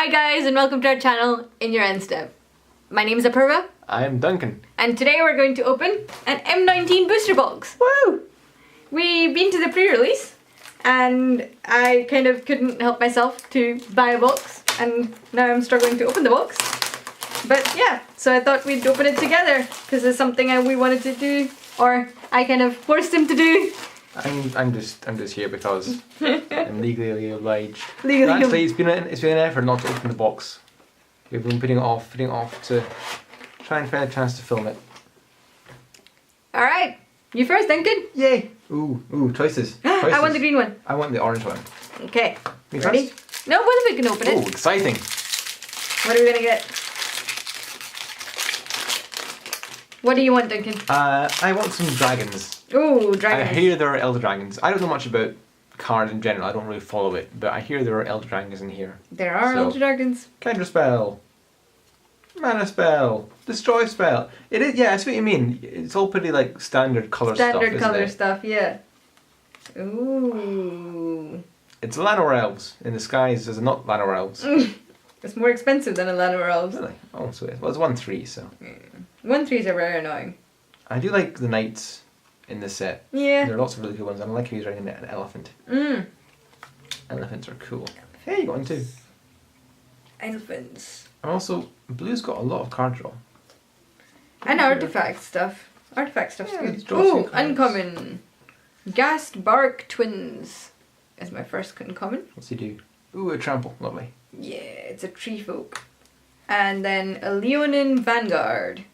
Hi guys and welcome to our channel, In Your End Step. My name is Apurva. I'm Duncan. And today we're going to open an M19 booster box. Woo! We've been to the pre-release and I kind of couldn't help myself to buy a box and now I'm struggling to open the box. But yeah, so I thought we'd open it together because it's something we wanted to do, or I kind of forced him to do. I'm just here because I'm legally obliged. Legally But actually, it's been an effort not to open the box. We've been putting it off to try and find a chance to film it. Alright, you first, Duncan. Yay! Ooh, choices. I want the green one. I want the orange one. Okay, Me ready? first? No, both of you can open it. Ooh, exciting! What are we gonna get? What do you want, Duncan? I want some dragons. Ooh, dragons. I hear there are elder dragons. I don't know much about cards in general. I don't really follow it, but I hear there are elder dragons in here. There are So- elder dragons. Counter spell. Mana spell. Destroy spell. It is, yeah, that's what you mean. It's all pretty like standard colour stuff, Standard isn't color it? stuff, yeah. Ooh. It's Llanowar Elves in disguise as not Llanowar Elves. It's more expensive than a Llanowar Elves. Really? Oh, so it was 1/3, so. 1/3s are very annoying. I do like the knights in this set. Yeah. There are lots of really cool ones. I like how he's riding an elephant. Mm. Elephants are cool. Hey, you got one too. Elephants. And also, blue's got a lot of card draw. And artifact stuff. Artifact stuff's Yeah, good. let's draw some Ooh, cards. uncommon. Ghast Bark Twins is my first uncommon. What's he do? Ooh, a trample. Lovely. Yeah, it's a tree folk. And then a Leonin Vanguard.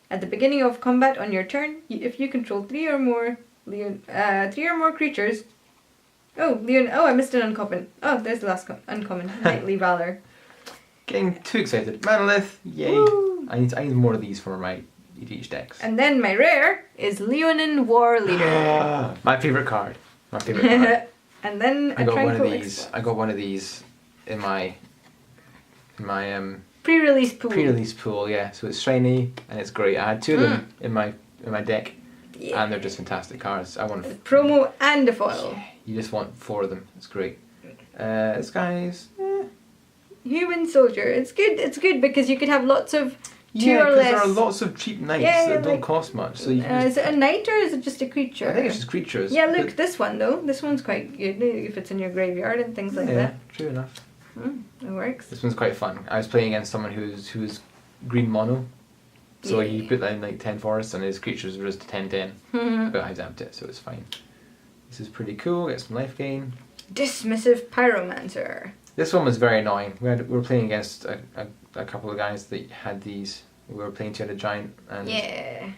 At the beginning of combat on your turn, if you control three or more creatures. Oh, Leon. Oh, I missed an uncommon. Oh, there's the last uncommon. Knightly Valor. Getting too excited. Manolith, yay. Woo. I need more of these for my EDH decks. And then my rare is Leonin War Leader. My favourite card. My favourite card. And then I a got one of Tranquil these. Exploit. I got one of these in my Pre-release pool. pre-release pool. Yeah, so it's shiny and it's great. I had two of them in my deck, Yeah. and they're just fantastic cards. I want. Promo and a foil. Yeah, you just want 4 of them. It's great. This guy's. Human Soldier. It's good. It's good because you could have lots of two Yeah, or because less. there are lots of cheap knights Yeah, that don't like- cost much. So you can Is it a knight or is it just a creature? I think it's just creatures. Yeah, look, but- this one though. This one's quite good if it's in your graveyard and things like yeah, that. true enough. It works. This one's quite fun. I was playing against someone who's green mono, so Yeah. he put in like 10 forests and his creatures were just 10/10, but I zapped it, so it's fine. This is pretty cool. Get some life gain. Dismissive Pyromancer. This one was very annoying. We were playing against a couple of guys that had these. We were playing to a giant, and Yeah.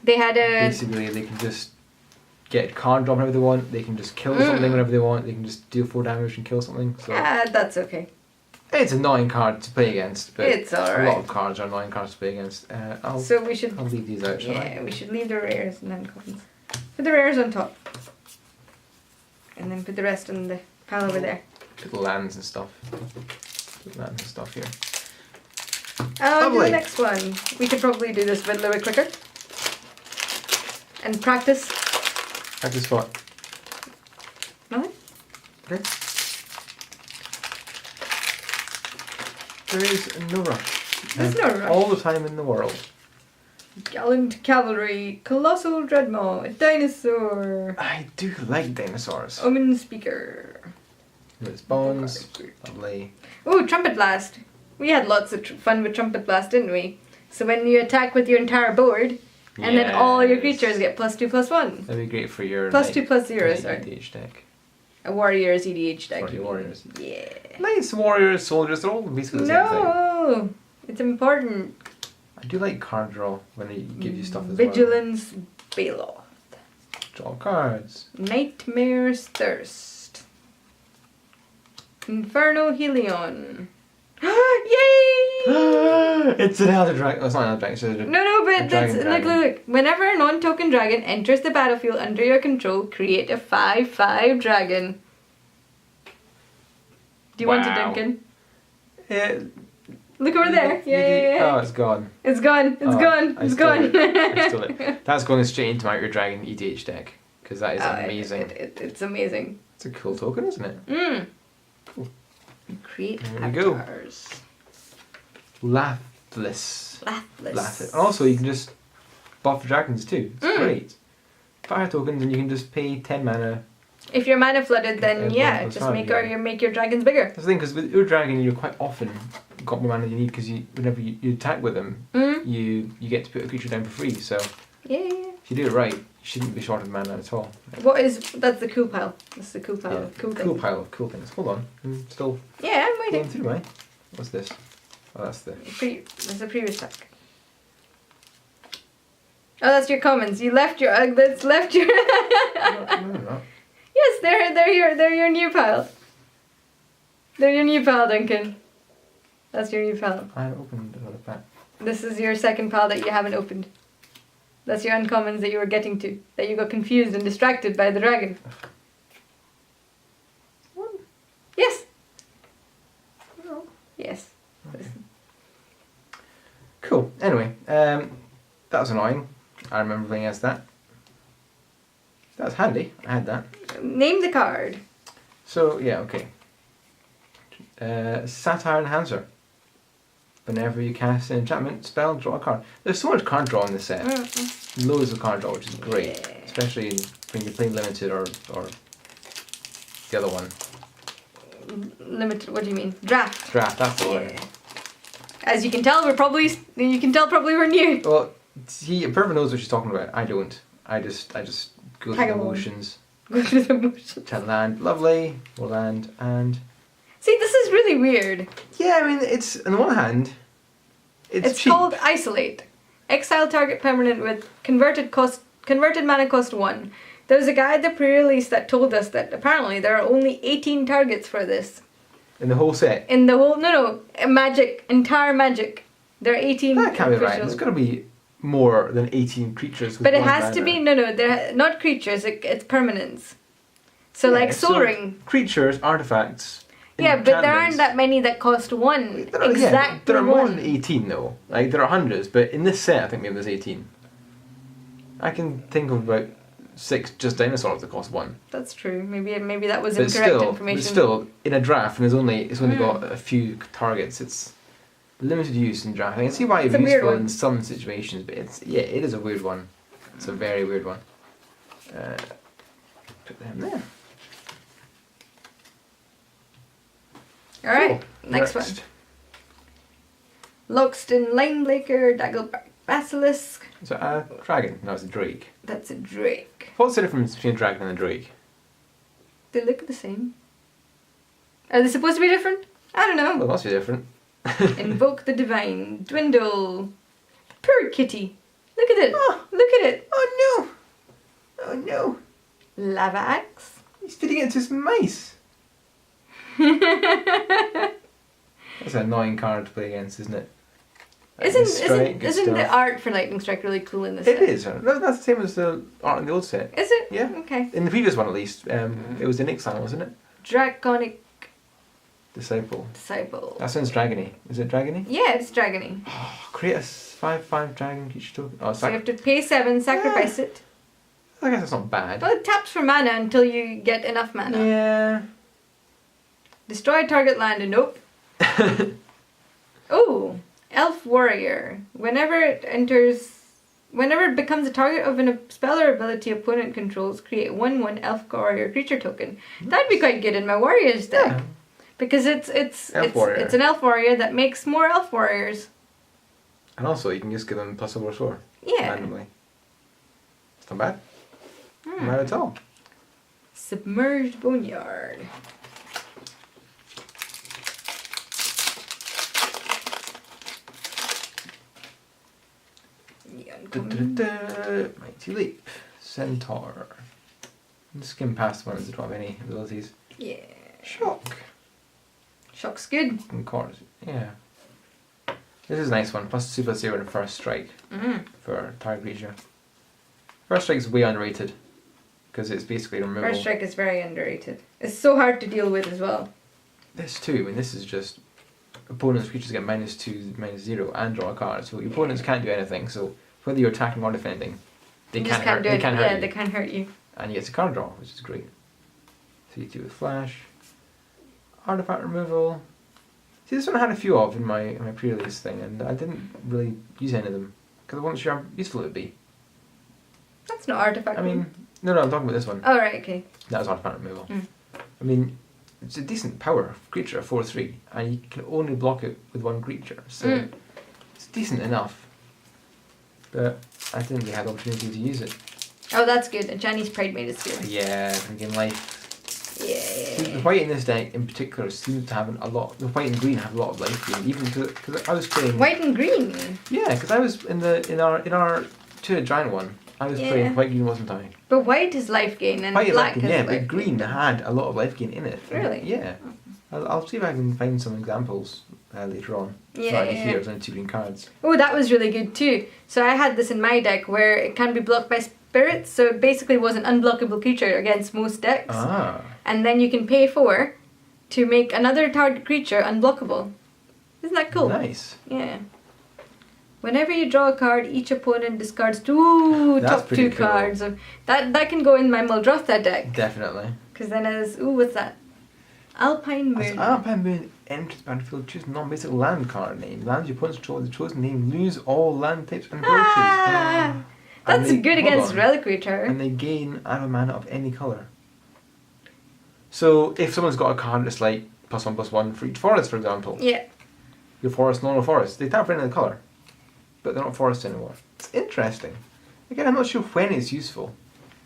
They had a. basically they can just get card drop whenever they want. They can just kill something whenever they want. They can just deal 4 damage and kill something. So That's okay. it's an annoying card to play against, but It's a alright. lot of cards are annoying cards to play against. So we should. I'll leave these out, shall I? Yeah, we should leave the rares and then uncommons. Put the rares on top. And then put the rest in the pile over there. Put the lands and stuff. Put lands and stuff here. Oh, do the Lovely. next one. We could probably do this a little bit quicker. And practice. Practice what? Nothing? Okay. There is no rush. There's no rush. All the time in the world. Gallant Cavalry, Colossal Dreadmaw, a Dinosaur, I do like dinosaurs. Omen Speaker. With bones. Lovely. Ooh, Trumpet Blast. We had lots of fun with Trumpet Blast, didn't we? So when you attack with your entire board, and then all your Yes. creatures get +2/+1. That'd be great for your +2/+0, knight sorry. EDH deck. A Warrior's EDH deck. Sorry, warriors. Yeah. Knights, warriors, soldiers, they're all basically the same thing. No! It's important. I do like card draw when they give you stuff as Vigilance Baloth. well. Draw cards. Nightmare's Thirst. Inferno Helion. Yay! It's an elder dragon. Oh, it's not an elder dragon. It's a No, but a that's dragon. look. Whenever a non-token dragon enters the battlefield under your control, create a 5/5 dragon. Do you want to, Wow. Duncan? Yeah. Look over there. Yeah. Oh, it's gone. It's gone. It's Oh, gone. I It's stole gone. it. I stole it. That's going straight into my Outer Dragon EDH deck because that is Oh, amazing. It's amazing. It's a cool token, isn't it? Mm. Create There we go. avatars. Laughless. Laughless. And also, you can just buff dragons too. It's Mm. great. Fire tokens, and you can just pay 10 mana. If you're mana flooded, then Yeah, yeah, plus just five, make yeah. make your dragons bigger. That's the thing, because with your dragon, you're quite often got more mana than you need, because whenever you attack with them, Mm. you get to put a creature down for free. So Yeah. if you do it right, you shouldn't be short of mana at all. That's the cool pile. That's the cool pile. Yeah, Cool thing. cool pile of cool things. Hold on, I'm still Yeah, I'm going waiting. through mine. What's this? Oh, that's the. That's the previous pack. Oh, that's your comments. You left your. That's left your. No. Yes, they're your new pile. They're your new pile, Duncan. That's your new pile. I opened another pack. This is your second pile that you haven't opened. That's your uncommons that you were getting to. That you got confused and distracted by the dragon. One. Yes. No. Yes. Okay. Cool. Anyway, that was annoying. I remember playing as that. That was handy. I had that. Name the card. So yeah, okay. Satire Enhancer. Whenever you cast an enchantment spell, draw a card. There's so much card draw in this set. Loads of card draw, which is great. Yeah. Especially when you're playing limited or the other one. Limited. What do you mean? Draft. Draft, that's the one. Yeah. As you can tell, probably we're new. Well, see, Perva knows what she's talking about. I don't. I just go Tag through the along. motions. Go through the motions. To land, lovely. We'll land and. See, this is really weird. Yeah, I mean, it's on the one hand, it's cheap. called Isolate. Exile target permanent with converted mana cost 1. There was a guy at the pre-release that told us that apparently there are only 18 targets for this. In the whole set. In the whole entire Magic. There are 18 That can't be right. official- There's got to be more than 18 creatures. With But it one has to mana. be they're not creatures. It's permanents. So Yeah, like Soul Ring. Creatures, artifacts. Yeah, but there aren't enchantments. that many that cost 1. There are, Exactly there are more one. than 18 though. Like there are hundreds, but in this set I think maybe there's 18. I can think of about 6 just dinosaurs that cost 1. That's true. Maybe that was But incorrect information. But still, in a draft, and it's only got a few targets. It's limited use in draft. I can see why it's It's a weird useful one. in some situations, but it is a weird one. It's a very weird one. Put them there. Alright, Cool. next one. Loxton Lineblaker, Daggleback Basilisk. Is that a dragon? No, it's a drake. That's a Drake. What's the difference between a dragon and a drake? They look the same. Are they supposed to be different? I don't Well, it know. must be different. Invoke the Divine. Dwindle. Poor kitty. Look at it. Oh. Look at it. Oh no! Oh no! Lava Axe. He's feeding it to his mice. That's an annoying card to play against, isn't it? Lightning Strike, good Isn't the stuff. art for Lightning Strike really cool in this It set? is. That's the same as the art in the old set. Is it? Yeah. Okay. In the previous one, at least, it was in Exile, wasn't it? Draconic Disciple. Disciple. That sounds dragony. Is it dragony? Yeah, it's dragony. Create a 5/5 dragon creature token. Oh, So you have to pay 7, sacrifice it. I guess that's not bad. Well, it taps for mana until you get enough mana. Yeah. Destroy target land. Nope. Oh, Elf Warrior. Whenever it becomes a target of a spell or ability opponent controls, create 1/1 Elf Warrior creature token. That'd be quite good in my Warriors deck. Yeah. Because it's Warrior. it's an Elf Warrior that makes more Elf Warriors. And also, you can just give them +4/+4 Yeah. randomly. It's not bad. Not bad at all. Submerged Boneyard. The uncommon. Mighty Leap. Centaur. Skim past one, does it have any abilities? Yeah. Shock. Shock's good. And chords. Yeah. This is a nice one. Plus 2/0 and first strike for target creature. First strike is way underrated because it's basically removal. First Strike is very underrated. It's so hard to deal with as well. This too. I mean, this is just opponent's creatures get -2, -0, and draw a card. So your opponents can't do anything. So whether you're attacking or defending, they You can't just hurt. do They it. can't Yeah, hurt they you. can't hurt you. And you get a card draw, which is great. 3/2 with flash. Artifact removal. See, this one I had a few of in my pre-release thing, and I didn't really use any of them because I wasn't sure how useful it would be. That's not artifact. I mean, no, I'm talking about this one. Oh right, okay. That was artifact removal. I mean, it's a decent power creature, 4/3, and you can only block it with one creature, so it's decent enough. But I didn't really have the opportunity to use it. Oh, that's good. A Chinese Pride Mate is good. Yeah, and gain life. Yeah. See, the white in this deck in particular seems to have a lot. The white and green have a lot of life gain, even because I was playing. White and green. Yeah, because I was in our two-headed giant one. I was playing white green, wasn't I? But white is life gain and White is black life gain, is yeah, life but gain. green had a lot of life gain in it. Really? Yeah. I'll see if I can find some examples later on. It's already here. There's only 2 green cards. Oh, that was really good too. So I had this in my deck where it can be blocked by spirits, so it basically was an unblockable creature against most decks. Ah. And then you can pay 4 to make another target creature unblockable. Isn't that cool? Nice. Yeah. Whenever you draw a card, each opponent discards two That's top pretty 2 cool. cards. Of that can go in my Muldrotha deck. Definitely. Because then it's, what's that? Alpine As Moon. Alpine Moon enters the battlefield, choose non-basic land card name. Lands your opponents control the chosen name lose all land types and abilities. Ah! And That's they- good hold against on. Reliquary Tower. And they gain add a mana of any colour. So if someone's got a card that's like +1/+1 for each forest, for example, Yeah. your forest, normal forest, they tap for any other colour, but they're not forests anymore. It's interesting. Again, I'm not sure when it's useful.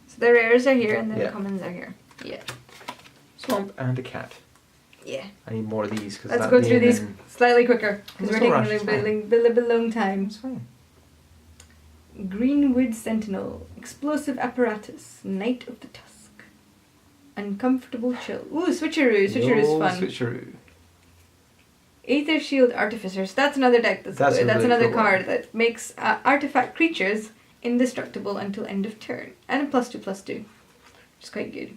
So the rares are here and the Yeah. commons are here. Yeah. Swamp and a cat. Yeah. I need more of these because Let's go through these slightly quicker because It's we're no taking rush, a it's little bit long time. It's fine. Greenwood Sentinel, Explosive Apparatus, Knight of the Tusk, Uncomfortable Chill. Ooh, Switcheroo. Switcheroo's Yo, fun. Switcheroo. Aether Shield Artificers. That's another deck. That's That's a good. That's really another cool one. card that makes artifact creatures indestructible until end of turn, and a +2/+2, which is quite good.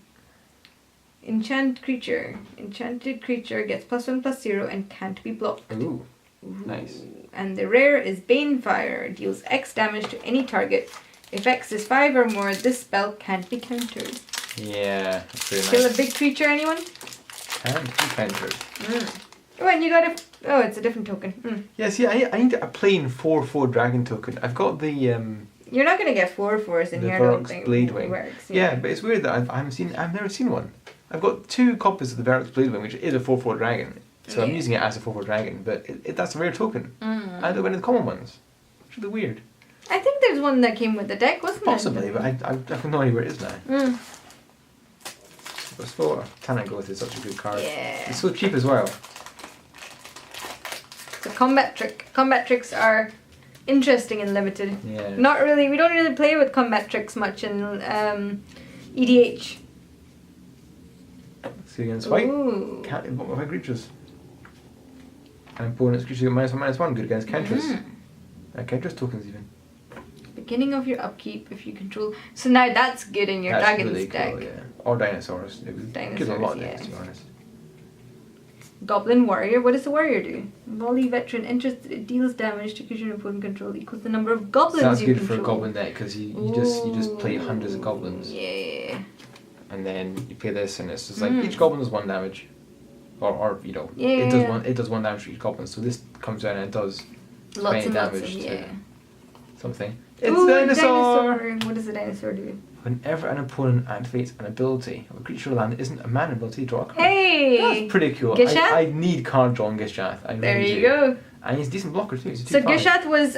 Enchanted creature. Enchanted creature gets +1/+0 and can't be blocked. Ooh. Ooh. Nice. And the rare is Banefire. Deals X damage to any target. If X is 5 or more, this spell can't be countered. Yeah, that's really Kill nice. a big creature, anyone? Can't be countered. Oh, and you got a... Oh, it's a different token. Yeah, see, I need a plain 4/4 dragon token. I've got the You're not going to get 4/4s in The here, I don't Verox think. Bladewing. It works, yeah, but it's weird that I've never seen one. I've got 2 copies of the Verox Bladewing, which is a 4/4 dragon. So I'm Yeah. using it as a 4/4 dragon, but that's a rare token. I don't win the common ones. It's really weird. I think there's one that came with the deck, wasn't Possibly, it? but I have no idea where it is now. But Spore, Tanagoth is such a good card. Yeah. It's so cheap as well. So Combat Trick. Combat Tricks are interesting and limited. Yeah. Not really, we don't really play with Combat Tricks much in EDH. See against white. Ooh. Can't invoke my creatures. And opponent's creatures get -1/-1, good against counters. Counters tokens even. Beginning of your upkeep if you control. So now that's good in your That's Dragon's really deck. cool, yeah. Or dinosaurs. It was good in a Dinosaurs, lot of decks, yeah. to be honest. Goblin Warrior. What does the warrior do? Volley Veteran enters, it deals damage to creature opponent control equals the number of goblins That's you good control. for a goblin deck because you just play hundreds of goblins, Yeah. and then you play this, and it's just like each goblin does 1 damage, or you know, Yeah. it does 1 damage for each goblin. So this comes down and it does Lots 20 and lots of, damage yeah. to something. It's Ooh, dinosaur. What does the dinosaur do? Whenever an opponent activates an ability of a creature or land that isn't a mana ability, draw a card. Hey! That's pretty cool. Gishath? I need card draw on Gishath. I There really you do. go. And he's a decent blocker too. He's a So 2/5. Gishath was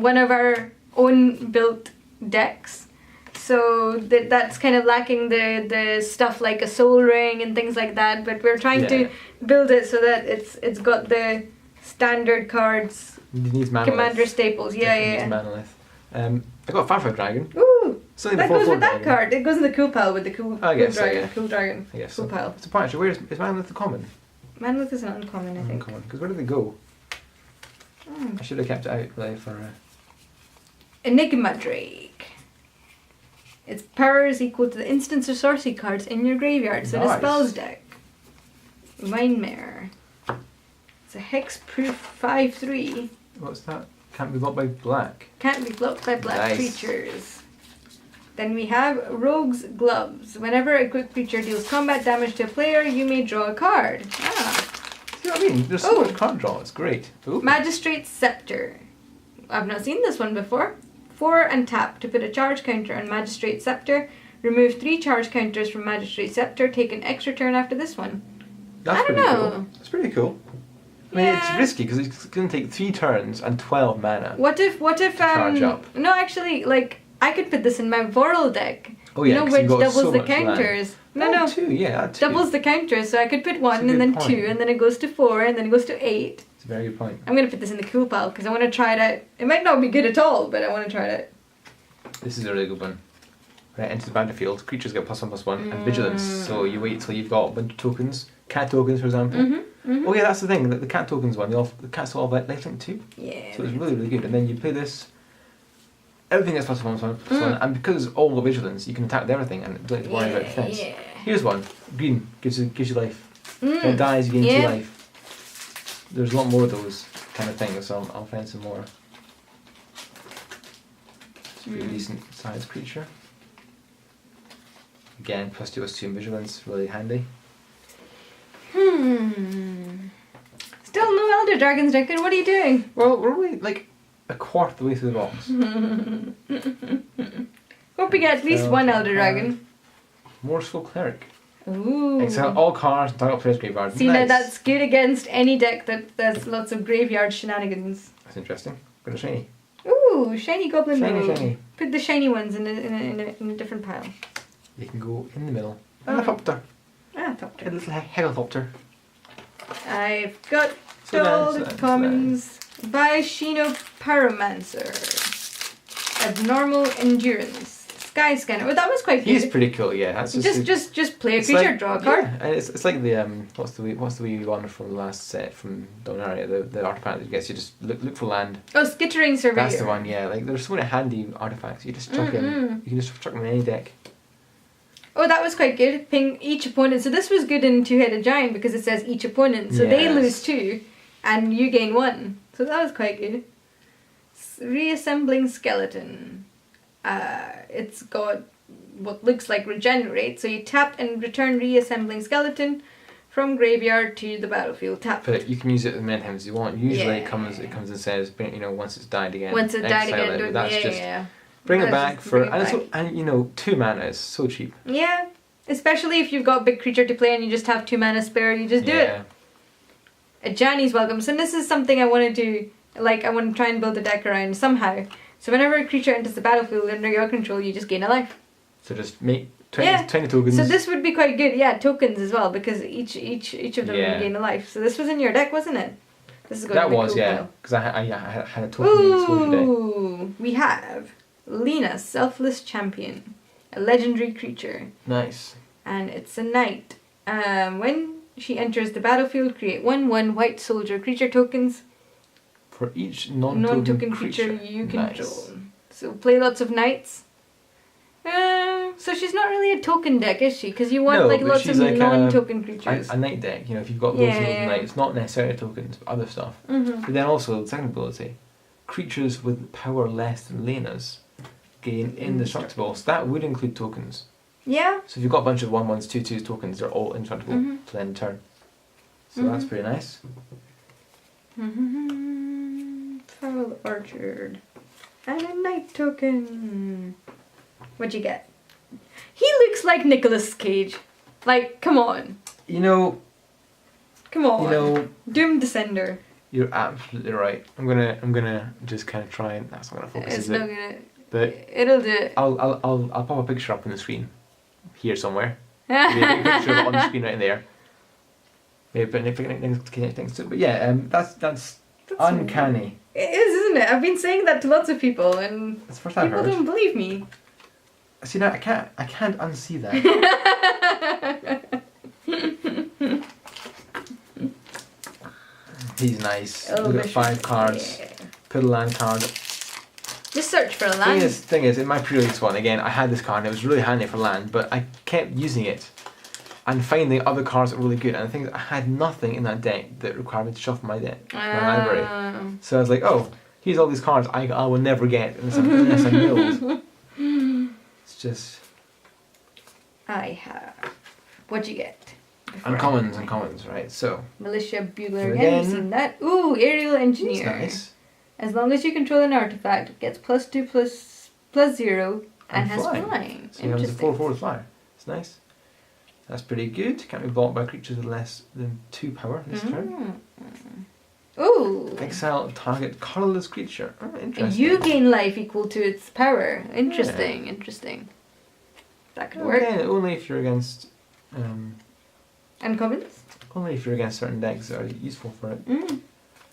one of our own built decks. So that's kind of lacking the stuff like a soul ring and things like that. But we're trying to build it so that it's got the standard cards, He needs mana. commander staples. Yeah, Definitely yeah. needs Manolith. I got a 5/5 dragon. Ooh, Something that before goes with 4 that dragon. card. It goes in the cool pile with the cool, I guess so, dragon. yeah. Cool dragon. I guess Cool so. pile. What's the point actually? Is Manolith the common? Manwith is an uncommon, I think. Uncommon. Because where did they go? I should have kept it out really for. Enigma Drake. Its power is equal to the instance or sorcery cards in your graveyard, so the Nice. spells deck. Vinemare. It's a hex-proof 5/3. What's that? Can't be blocked by black. Can't be blocked by black Nice. creatures. Then we have Rogue's Gloves. Whenever a equipped creature deals combat damage to a player, you may draw a card. Ah. See, mean? There's so Oh. much card draw. It's great. Ooh. Magistrate's Scepter. I've not seen this one before. 4 and tap to put a charge counter on Magistrate's Scepter. Remove 3 charge counters from Magistrate's Scepter. Take an extra turn after this one. That's I don't pretty know. cool. It's pretty cool. I mean, it's Yeah. risky because it's going to take 3 turns and 12 mana. What if charge up. No, actually, like I could put this in my Voral deck. Oh yeah, you know, 'cause which you've got doubles so the much land. counters. No, Oh, no. 2, yeah, 2. Doubles the counters, so I could put 1 a and then good 2 point. and then it goes to 4 and then it goes to 8. It's a very good point. I'm gonna put this in the cool pile because I want to try it out. It might not be good at all, but I want to try it This is a really good one. Right, enter the battlefield. Creatures get +1/+1 and vigilance. So you wait till you've got a bunch of tokens. Cat tokens, for example. out. Oh yeah, that's the thing. The cat tokens one, the cats all have lifelink too. Yeah. So it's really, really good. And then you play this. Everything gets +1/+1, and because it's all the vigilance, you can attack with everything and don't have to worry about defense. Yeah. Here's one. Green gives you life. When it Mm. dies, you gain 2 Yeah. life. There's a lot more of those kind of things, so I'll find some more. It's a really decent sized creature. Again, +2/+2 in vigilance, really handy. Still no Elder Dragons, Duncan. What are you doing? Well, we're only like a quarter of the way through the box. Hope we get at least one Elder Dragon. Morseful Cleric. Ooh. Exile all cards, target player's graveyard. See, now that's good against any deck that has lots of graveyard shenanigans. That's interesting. Got a shiny. Ooh, shiny Goblin Shiny, Rogue. shiny. Put the shiny ones in a different pile. You can go in the middle. Helicopter. Ah, top A turn. little helicopter. I've got So then, all so the then, so commons. By Shino Pyromancer. Abnormal Endurance. Sky Scanner. Oh, that was quite good. He's pretty cool, yeah. That's Just play a it's creature, like- draw a card. Yeah, and it's like the what's the wee one from the last set from Dominaria, the artifact that gets you just look for land. Oh, Skittering Surveyor. That's the one, yeah. Like there's so many handy artifacts. You just chuck in. You can just chuck them in any deck. Oh, that was quite good. Ping each opponent. So this was good in Two-Headed Giant because it says each opponent. So they Yes. lose 2 and you gain 1. So that was quite good. Reassembling Skeleton. It's got what looks like regenerate. So you tap and return Reassembling Skeleton from graveyard to the battlefield. Tap. But you can use it as many times as you want. Usually Yeah. it comes and says, once it's died again. Once it died exile again, it. don't That's just yeah. bring it That's back just for bring it and back. it's and 2 mana is so cheap. Yeah. Especially if you've got a big creature to play and you just have 2 mana spare, you just do it. A Johnny's welcome. So this is something I want to do. Like I want to try and build a deck around somehow. So whenever a creature enters the battlefield under your control, you just gain a life. So just make 20, Yeah. 20 tokens. So this would be quite good. Yeah, tokens as well because each of them Yeah. would gain a life. So this was in your deck, wasn't it? This is going that to be was cool yeah, pile. because I had a token exposure deck. Ooh, we have Lena, Selfless Champion, a legendary creature, Nice. and it's a knight. When she enters the battlefield, create 1/1 white soldier creature tokens. For each non-token, Non-token creature you control. Nice. So play lots of knights. So she's not really a token deck, is she? Because you want No, like but lots she's of like non-token creatures. A knight deck, if you've got loads Yeah, of yeah. knights, not necessarily tokens, but other stuff. But then also the second ability, creatures with power less than Lena's gain indestructible. So that would include tokens. Yeah. So if you've got a bunch of 1/1s, 2/2s tokens, they're all indestructible to end turn. So that's pretty nice. Foul Orchard. And a knight token. What'd you get? He looks like Nicolas Cage. Like, come on. Come on. Doom Descender. You're absolutely right. I'm gonna just kind of try and that's not gonna focus. It's Is not it? gonna. But It'll do it. I'll pop a picture up on the screen here somewhere. Maybe a picture of it on the screen right in there. Maybe put things to it. But yeah, that's uncanny. It is, isn't it? I've been saying that to lots of people, and That's the first I've people heard. don't believe me. See now I can't unsee that. He's nice. Oh, We've got vicious. 5 cards. Yeah. Put a land card. Just search for a land. Thing is, in my pre-release one, again, I had this card and it was really handy for land, but I kept using it and finding other cards that were really good. And I think I had nothing in that deck that required me to shuffle my deck, my library. So I was like, oh, here's all these cards I will never get unless I build. It's just... I have. What'd you get? before. Uncommons, right? So, Militia Bugler So again. We've again- seen that. Ooh, Aerial it's Engineer. nice. As long as you control an artifact, it gets +2 plus 0 and And has flying. flying. So you have the Interesting. 4/4 flyer. It's nice. That's pretty good. Can't be blocked by creatures with less than 2 power this turn. Ooh. Exile target colorless creature. Oh, interesting. You gain life equal to its power. Interesting, interesting. That could work. Okay, only if you're against Uncommons? only if you're against certain decks that are useful for it.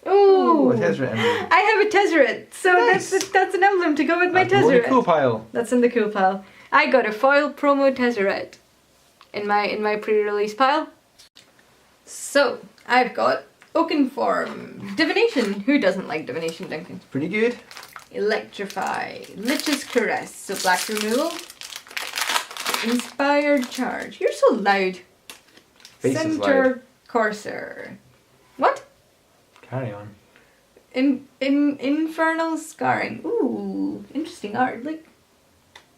Ooh. A Tezzeret emblem. I have a Tezzeret, so Nice. that's an emblem to go with my That's going in the Tezzeret. cool pile. That's in the cool pile. I got a foil promo Tezzeret in my pre-release pile. So I've got Oakenform, Divination. Who doesn't like Divination, Duncan? Pretty good. Electrify, Lich's Caress, so black removal. Inspired Charge. You're so loud. Face is Center loud. Corsair. What? Carry on. Infernal Scarring. Ooh, interesting art. Like,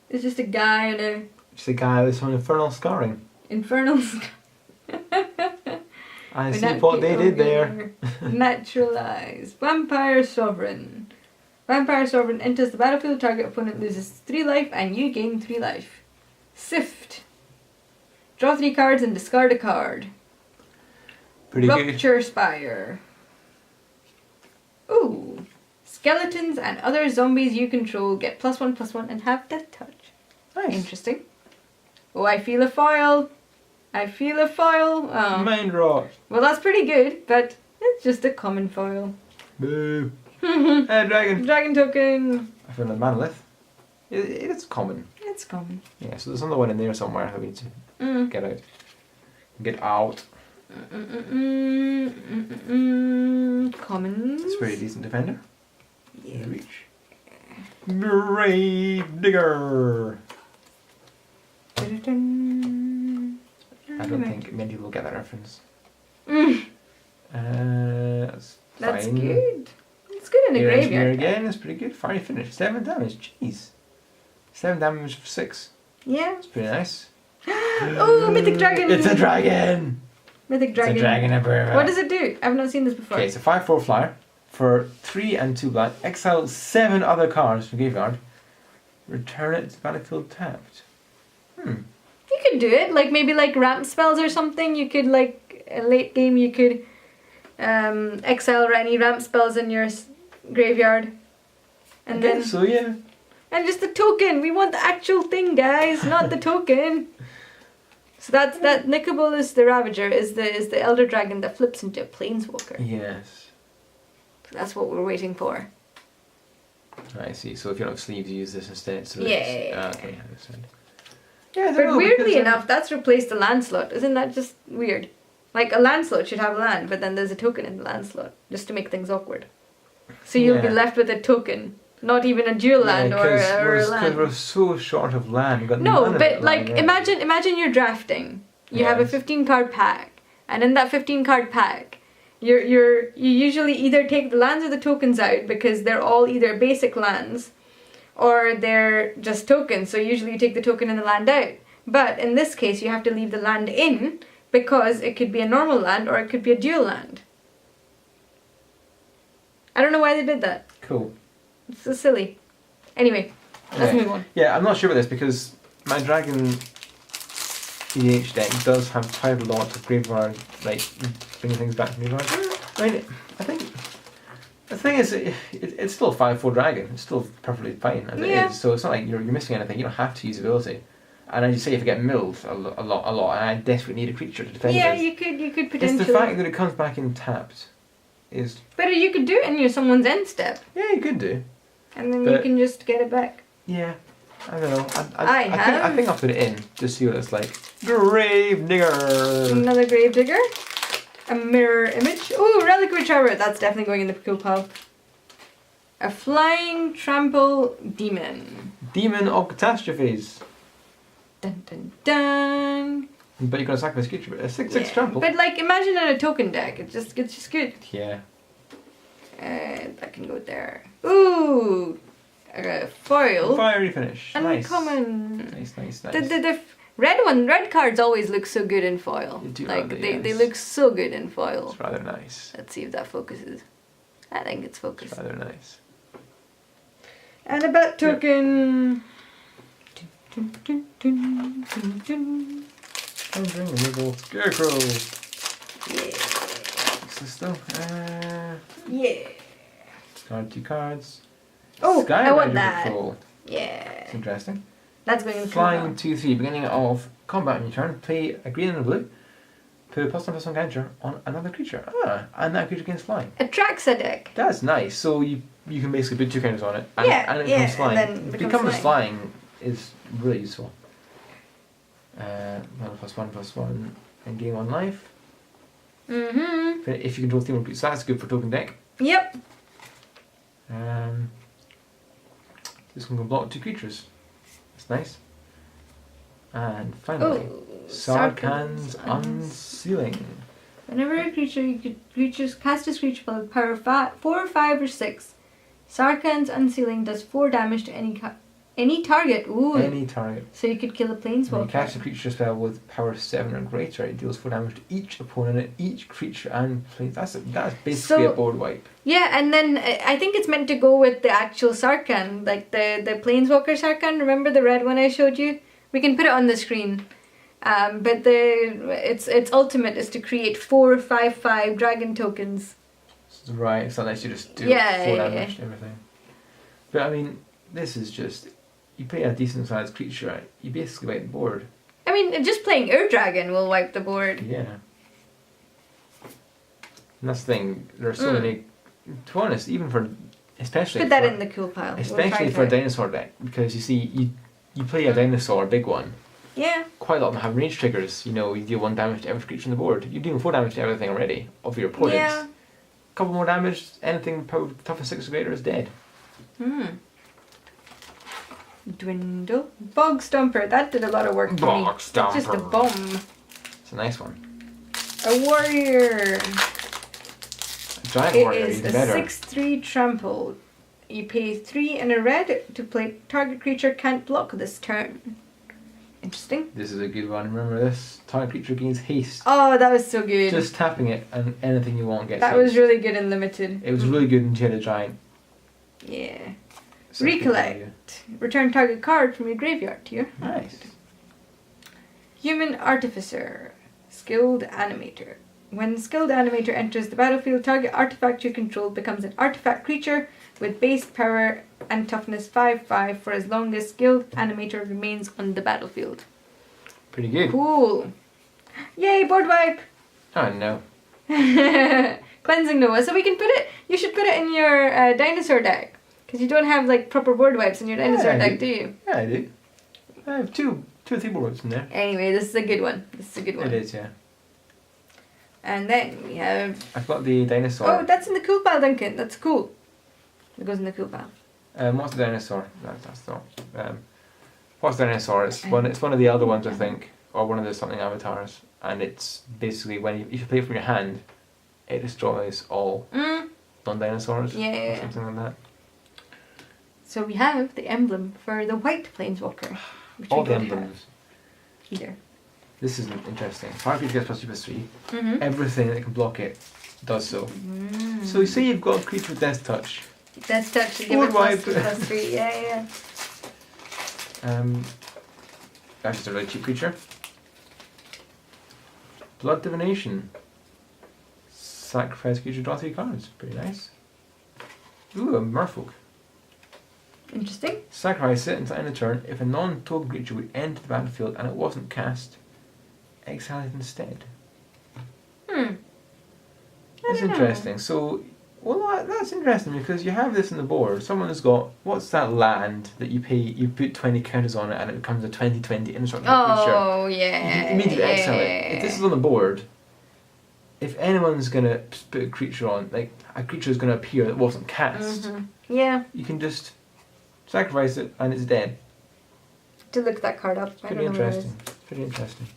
it's just a guy and a Just a guy with some infernal scarring. infernal. I see what they did there. Naturalize. Vampire Sovereign. Vampire Sovereign enters the battlefield. Target opponent loses 3 life and you gain 3 life. Sift. Draw 3 cards and discard a card. Pretty good. Rupture Spire. Ooh. Skeletons and other zombies you control get +1/+1 and have Death Touch. Nice. Interesting. Oh, I feel a foil. I feel a foil. Oh. Mind rot. Well, that's pretty good, but it's just a common foil. Boo. Dragon. Dragon token. I found a manolith. It is common. It's common. Yeah, so there's another one in there somewhere that we need to get out. Get out. Commons. It's a pretty decent defender. Yeah. Reach. Grave Digger. Dun-dun-dun. I don't think many people get that reference. Mm, That's that's fine. good. It's good in a Air Engineer graveyard. again is pretty good. Fiery finish. 7 damage. Jeez. 7 damage for 6. Yeah. It's pretty nice. Oh, Mythic Dragon. It's a dragon. Mythic Dragon. It's a dragon everywhere. What does it do? I've not seen this before. Okay, it's a 5/4 flyer for 3 and 2 black. Exile 7 other cards from graveyard. Return it to battlefield tapped. You could do it, like maybe like ramp spells or something. You could like a late game. You could exile any ramp spells in your graveyard, and Okay, then so yeah. and just the token. We want the actual thing, guys, not the token. So that's that. Nicobolus the Ravager is the elder dragon that flips into a planeswalker. Yes. So that's what we're waiting for. I see. So if you don't have sleeves, you use this instead. So Yeah. Okay, I understand. Yeah, I don't But know, weirdly because, enough, that's replaced the land slot. Isn't that just weird? Like a land slot should have land, but then there's a token in the land slot just to make things awkward. So you'll be Yeah. left with a token, not even a dual land or a Because land. we're so short of land. We've got No, none of but it like lying around. imagine you're drafting. You have a Yes. 15 card pack, and in that 15 card pack, you usually either take the lands or the tokens out because they're all either basic lands, or they're just tokens. So usually you take the token and the land out. But in this case, you have to leave the land in because it could be a normal land or it could be a dual land. I don't know why they did that. Cool. It's so silly. Anyway, let's Yeah. move on. Yeah, I'm not sure about this because my dragon EDH deck does have quite a lot of graveyard, like bringing things back from graveyard. I mean, I think the thing is, it's still a 5/4 dragon. It's still perfectly fine as Yeah. it is. So it's not like you're missing anything. You don't have to use ability. And as you say, if I get milled a lot, and I desperately need a creature to defend Yeah, with, you could it's potentially. the fact that it comes back in tapped is But you could do it in your someone's end step, yeah, you could do. and then you But- can just get it back. Yeah, I don't know. I have- think I'll put it in to see what it's like. Grave Digger. Another Gravedigger. A mirror image. Ooh, Reliquary Charter. That's definitely going in the cool pile. A flying trample demon. Demon of Catastrophes. Dun dun dun. But you're gonna sacrifice creature. A 6/6 Yeah. trample. But like, imagine in a token deck. It's just good. Yeah. That can go there. Ooh, foil. Fiery finish. Nice. Uncommon. Nice. The Red cards always look so good in foil. They do, Like, don't they yes. look so good in foil. It's rather nice. Let's see if that focuses. I think it's focused. It's rather nice. And a bat token. Conjuring removal Scarecrow. Yeah. What's this though? Yeah. Card 2 cards. Oh, Sky I want Rider that. Patrol. Yeah. It's interesting. That's going in Flying 2/3. Beginning of combat on your turn. Play a green and a blue. Put a +1/+1 counter on another creature. And that creature gains flying. Attracts a deck. That's nice. So you can basically put 2 counters on it, and, and it becomes flying. And then If it becomes becomes flying, is really useful. 1/+1/+1 and gain 1 life. Mm-hmm. If you control theme or creature, so that's good for token deck. Yep. This one can block 2 creatures. That's nice. And finally, Sarkhan's Unsealing. Whenever a creature cast this creature with power 4, 5, or 6, Sarkhan's Unsealing does 4 damage to any target. Ooh. Any target. So you could kill a When you planeswalker. cast a creature spell with power 7 or greater, it deals 4 damage to each opponent, each creature, and plane. That's basically a board wipe. Yeah, and then I think it's meant to go with the actual Sarkhan, like the planeswalker Sarkhan. Remember the red one I showed you? We can put it on the screen. But its ultimate is to create 4, 5, 5 dragon tokens. Right, so unless you just do 4 damage to everything. But I mean, this is just, you play a decent sized creature, you basically wipe the board. I mean, just playing Ur Dragon will wipe the board. Yeah. And that's the thing, there are so many, to be honest, even for, especially Put that for, in the cool pile. especially for a dinosaur deck, because you see, you play a dinosaur, a big one. Yeah. Quite a lot of them have range triggers. You know, you deal 1 damage to every creature on the board. You're doing 4 damage to everything already of your opponents. Yeah. Couple more damage, anything power toughness 6 or greater is dead. Dwindle. Bog Stomper. That did a lot of work for me. Bog Stomper. Just a bomb. It's a nice one. A warrior. A giant It warrior, is even a better. 6/3 trample. You pay 3 and a red to play target creature can't block this turn. Interesting. This is a good one. Remember this? Target creature gains haste. Oh, that was so good. Just tapping it and anything you want gets that haste. was really good in limited. It was really good in Jedi Giant. Yeah. So good value. Recollect. Return target card from your graveyard to your hand. Nice. Human Artificer. Skilled Animator. When Skilled Animator enters the battlefield, target artifact you control becomes an artifact creature with base power and toughness 5/5 for as long as Skilled Animator remains on the battlefield. Pretty good. Cool. Yay, board wipe! Oh no. Cleansing Nova. So we can put it, you should put it in your dinosaur deck. Because you don't have like proper board wipes in your dinosaur deck, do you? Yeah, I do. I have two or three board wipes in there. Anyway, this is a good one. This is a good one. It is, yeah. And then we have... I've got the dinosaur. Oh, that's in the cool pile, Duncan. That's cool. It goes in the cool pile. What's the dinosaur? That's not. What's the dinosaur? It's one of the elder ones, I think, or one of the something avatars. And it's basically if you play it from your hand, it destroys all non-dinosaurs. Yeah. Or something like that. So we have the emblem for the white planeswalker. Which All we the don't emblems. have either. This is interesting. Fire creature gets +2/+3. Mm-hmm. Everything that can block it does so. So you say you've got a creature with Death Touch. That's touch to give Board it wipe. +2/+3. Yeah. That's just a really cheap creature. Blood Divination. Sacrifice creature, draw 3 cards. Pretty nice. Ooh, a Merfolk. Interesting. Sacrifice it until end of turn. If a non-token creature would enter the battlefield and it wasn't cast, exile it instead. That's interesting. So, well, that's interesting because you have this on the board. Someone has got, what's that land that you pay, you put 20 counters on it and it becomes a 20/20 indestructible creature. Oh, yeah. You immediately exile it. If this is on the board, if anyone's going to put a creature on, like a creature is going to appear that wasn't cast, Yeah. you can just sacrifice it and it's dead. To look that card up. I Pretty don't know where it is. interesting. Pretty interesting.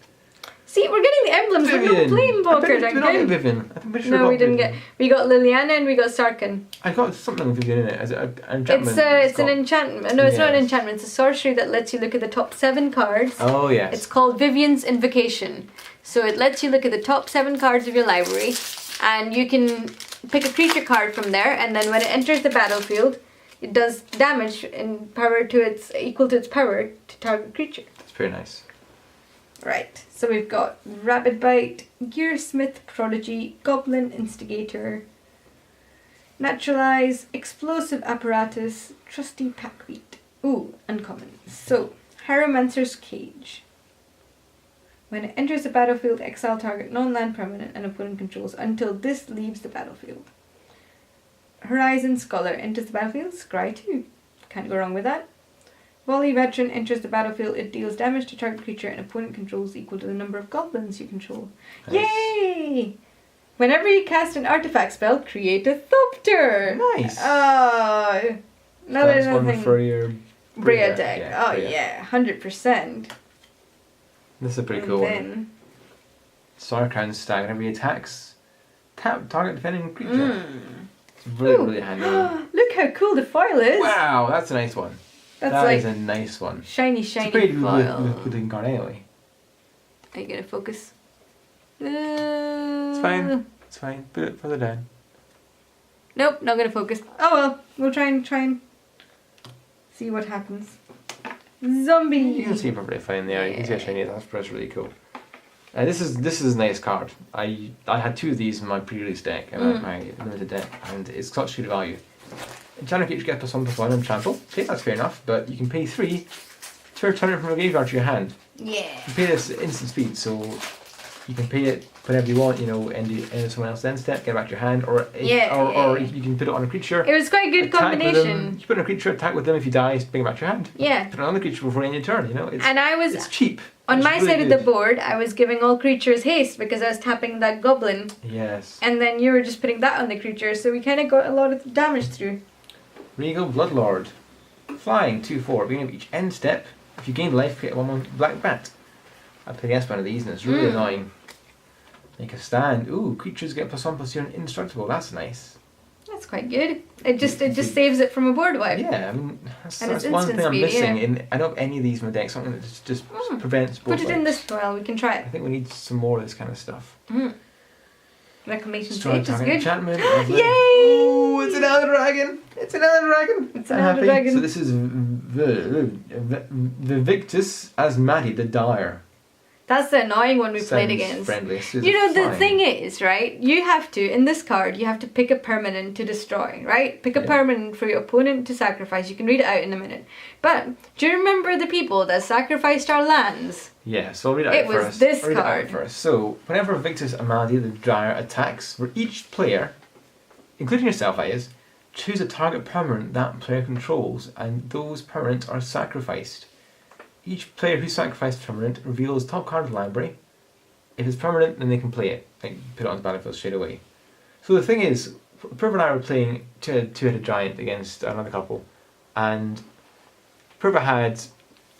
See, we're getting the emblems. We're not Vivian. playing I Boker, did we not get Duncan. Vivian? I think we should No, have we got didn't Vivian. get. We got Liliana and we got Sarkin. I got something with Vivian in it. As an enchantment. It's an enchantment. No, it's not an Yes. enchantment. It's a sorcery that lets you look at the top 7 cards. Oh yes. It's called Vivian's Invocation. So it lets you look at the top 7 cards of your library, and you can pick a creature card from there, and then when it enters the battlefield, it does damage in power to its equal to its power to target creature. It's very nice. Right. So we've got Rabid Bite, Gearsmith Prodigy, Goblin Instigator, Naturalize, Explosive Apparatus, Trusty Packbeat. Ooh, uncommon. So, Harromancer's Cage. When it enters the battlefield, exile target non-land permanent and opponent controls until this leaves the battlefield. Horizon Scholar enters the battlefield, scry 2. Can't go wrong with that. Volley Veteran enters the battlefield, it deals damage to target creature and opponent controls equal to the number of goblins you control. Nice. Yay! Whenever you cast an artifact spell, create a Thopter! Nice. Another That's one thing. for your Brea deck. Yeah, Oh Brea. yeah, 100%. This is a pretty And cool one. then, Sarkhan Stag. Whenever he attacks, tap target defending creature. mm. It's really, Ooh. really handy. Look how cool the foil is! Wow, that's a nice one. That's That like is a nice one. shiny, It's shiny great foil. with Incarnate. Are you gonna focus? It's fine. It's fine. Put it further down. Nope, not gonna focus. Oh well, we'll try and see what happens. Zombie. You can see probably fine there. You can see how shiny it is. That's really cool. This is a nice card. I had 2 of these in my pre-release deck, and my limited deck, and it's such good value. Enchanter creature gets +1/+1 and trample. Okay, that's fair enough, but you can pay 3 to return it from a graveyard to your hand. Yeah. You pay this at instant speed, so you can pay it whenever you want, end someone else's end step, get it back to your hand, or you can put it on a creature. It was quite a good attack with them. combination. You put it on a creature, attack with them. If you die, bring it back to your hand. Yeah. Put it on the creature before you end your turn. It's And I was it's cheap. on It's my really side of the good. board. I was giving all creatures haste because I was tapping that goblin, Yes. and then you were just putting that on the creature, so we kind of got a lot of damage through. Regal Bloodlord. Flying 2/4. Beginning of each end step. If you gain life, create a 1/1 black bat. I play against one of these and it's really annoying. Make a stand. Ooh, creatures get +1/+2 and indestructible. That's nice. That's quite good. It just saves it from a board wipe. Yeah, I mean, that's And it's one instant thing I'm speed, missing. yeah. I don't have any of these in my deck. Something that just prevents both Put it in wipes. this pile. We can try I it. think we need some more of this kind of stuff. Reclamation Destroy Sage is target good. enchantment. Lovely. Yay! Ooh, it's another dragon! It's another dragon! It's I'm another happy. dragon. So this is the Victus as Maddie the Dire. That's the annoying one we played Sounds against. friendly. This is You know, the fine. thing is, right? You have to, in this card, you have to pick a permanent to destroy, right? Pick a Yeah. permanent for your opponent to sacrifice. You can read it out in a minute. But, do you remember the people that sacrificed our lands? Yeah, so I'll read it It out was first. this I'll read it out card. first. So, whenever Victus Amadi the Dire attacks, for each player, including yourself, that is, choose a target permanent that player controls, and those permanents are sacrificed. Each player who sacrificed permanent reveals top card of the library. If it's permanent, then they can play it, like put it on the battlefield straight away. So the thing is, Purple and I were playing two-headed giant against another couple, and Purple had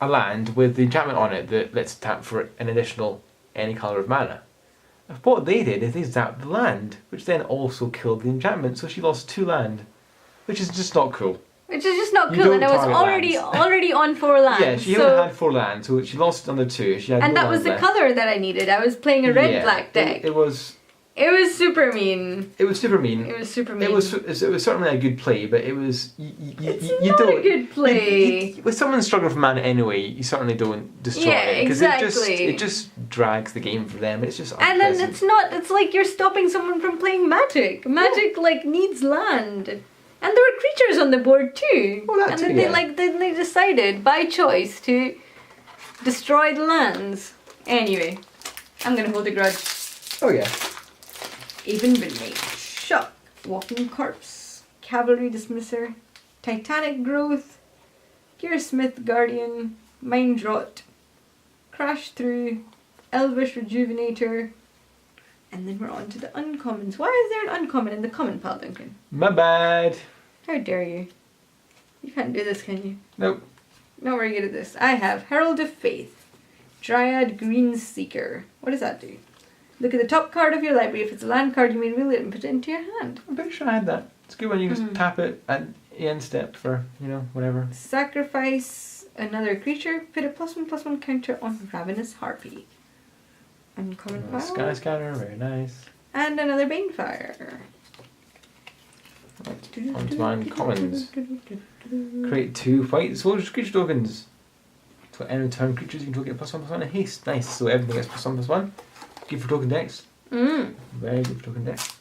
a land with the enchantment on it that lets it tap for an additional any colour of mana. What they did is they zapped the land, which then also killed the enchantment, so she lost 2 land, which is just not cool. Which is just not You cool, and I don't was target already on 4 lands. Yeah, she so, only had 4 land, so she lost on the 2. She had and no that was land the left. colour that I needed. I was playing a red-black deck. It was super mean. It was super mean. It was super mean. It was certainly a good play, but it was It's you not don't a good play. with someone struggling for mana anyway. You certainly don't destroy Yeah, it because exactly. it just drags the game for them. It's just And then unpleasant. it's not, it's like you're stopping someone from playing Magic. Magic, like, needs land. And there were creatures on the board too. Well, that and too, then yeah. then they decided, by choice, to destroy the lands. Anyway, I'm gonna hold a grudge. Oh yeah. Even Benate. Shock. Walking Corpse. Cavalry Dismisser. Titanic Growth. Gearsmith Guardian. Mind Rot. Crash Through. Elvish Rejuvenator. And then we're on to the uncommons. Why is there an uncommon in the common pile, Duncan? My bad. How dare you? You can't do this, can you? Nope. Not very good at this. I have Herald of Faith. Dryad Green Seeker. What does that do? Look at the top card of your library. If it's a land card, you may reveal it and put it into your hand. I'm pretty sure I had that. It's a good when you just tap it at the end step for, whatever. Sacrifice another creature. Put a +1/+1 counter on Ravenous Harpy. Uncommon power. Sky Scanner, very nice. And another Banefire. Right, on to my uncommons. Create 2 white soldiers creature tokens. So any turn creatures you can get +1/+1 and haste. Nice. So everything gets +1/+1. Good for token decks. Very good for token decks.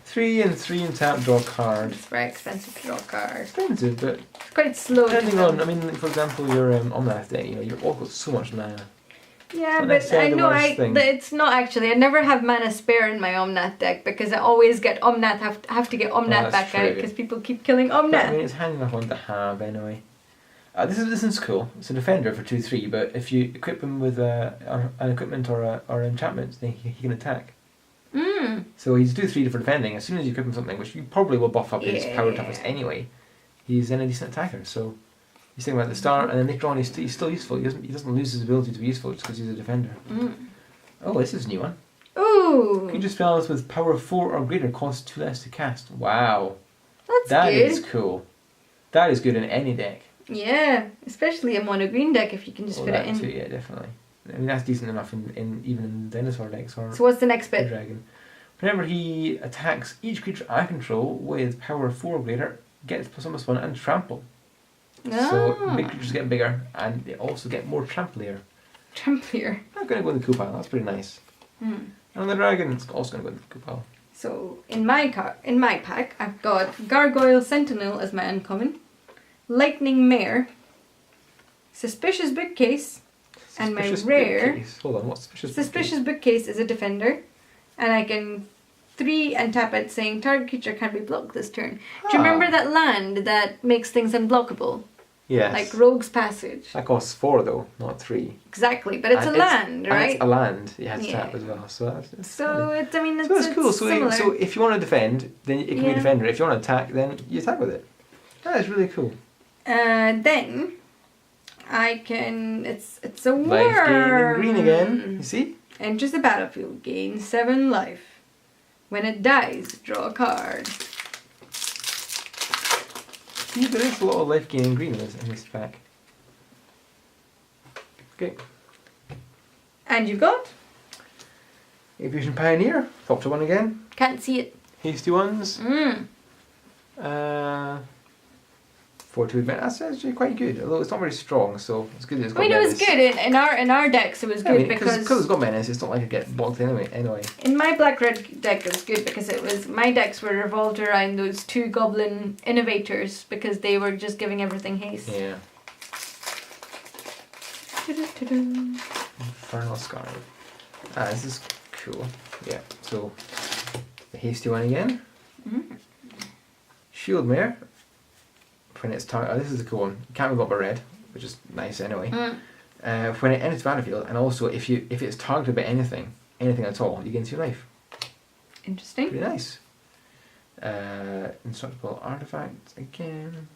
3 and 3 and tap, draw a card. It's very expensive to draw cards. Expensive, but It's quite slow. depending on, for example, your Omnath deck, you've all got so much mana. Yeah, not but I necessarily the know worst thing. it's not actually. I never have mana spare in my Omnath deck because I always get Omnath, have to get Omnath that's back out true. because people keep killing But, Omnath. it's handy enough one to have anyway. This is cool. It's a defender for 2/3, but if you equip him with an equipment or enchantment, then he can attack. So he's 2/3 for defending. As soon as you equip him something, which you probably will buff up his power toughness anyway, he's then a decent attacker. So he's thinking about the start, and then later on he's still useful. He doesn't lose his ability to be useful just because he's a defender. Oh, this is a new one. Ooh, Creature spells with power 4 or greater cost 2 less to cast. Wow, that's that good. is cool. That is good in any deck. Yeah, especially a mono green deck if you can just Oh, put that it in. too, yeah, definitely. I mean, that's decent enough in even in dinosaur decks or So what's the next bit? dragon. Whenever he attacks each creature I control with power 4 or greater, gets +1/+1 and trample. So big creatures get bigger and they also get more tramplier. Tramplier. I'm going to go in the coup pile, that's pretty nice. And the dragon is also going to go in the coup pile. So in my pack, I've got Gargoyle Sentinel as my uncommon, Lightning Mare, Suspicious Bookcase, and my Suspicious rare. bookcase. Hold on, what's Suspicious Bookcase is a defender, and I can 3 and tap it saying target creature can't be blocked this turn. Do you remember that land that makes things unblockable? Yes. Like Rogue's Passage. That costs 4 though, not 3. Exactly, but it's And a land, and right? it's a land you have to Yeah. tap as well. So that's So handy. it's, I mean, it's, So that's it's cool. similar. So if you want to defend, then it can be a Yeah. defender. If you want to attack, then you attack with it. That is really cool. Then I can. It's a worm. Life gain in green again. You see? Enters the battlefield, gain 7 life. When it dies, draw a card. See, there is a lot of life gain in green in this pack. Okay. And you've got? Aviation Pioneer. Top to 1 again. Can't see it. Hasty ones. 4/2 advance. That's actually quite good. Although it's not very strong, so it's good that it's got We know menace. it's good in our decks. It was good because because it's got menace, it's not like it gets blocked anyway. in my black red deck it was good because it was my decks were revolved around those 2 goblin innovators because they were just giving everything haste. Yeah. Infernal Scar. This is cool. Yeah. So the hasty one again. Shield Mare. When it's this is a cool one. Can't move up a red, which is nice anyway. When it enters the battlefield, and also if it's targeted by anything at all, you gain 2 life. Interesting. Pretty nice. Indestructible artifact again.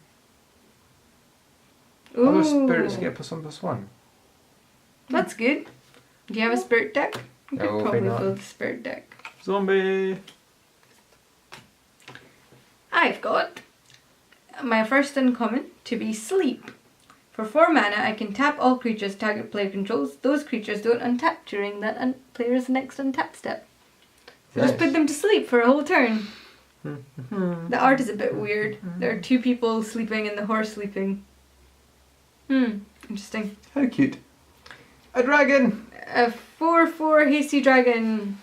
Other spirits get +1/+1. That's good. Do you have a spirit deck? You could No, probably probably not. build a spirit deck. Zombie. I've got my first uncommon to be Sleep. For 4 mana, I can tap all creatures target player controls. Those creatures don't untap during that player's next untap step. So just put them to sleep for a whole turn. The art is a bit weird. There are 2 people sleeping and the horse sleeping. Interesting. How cute. A dragon. A 4/4 hasty dragon.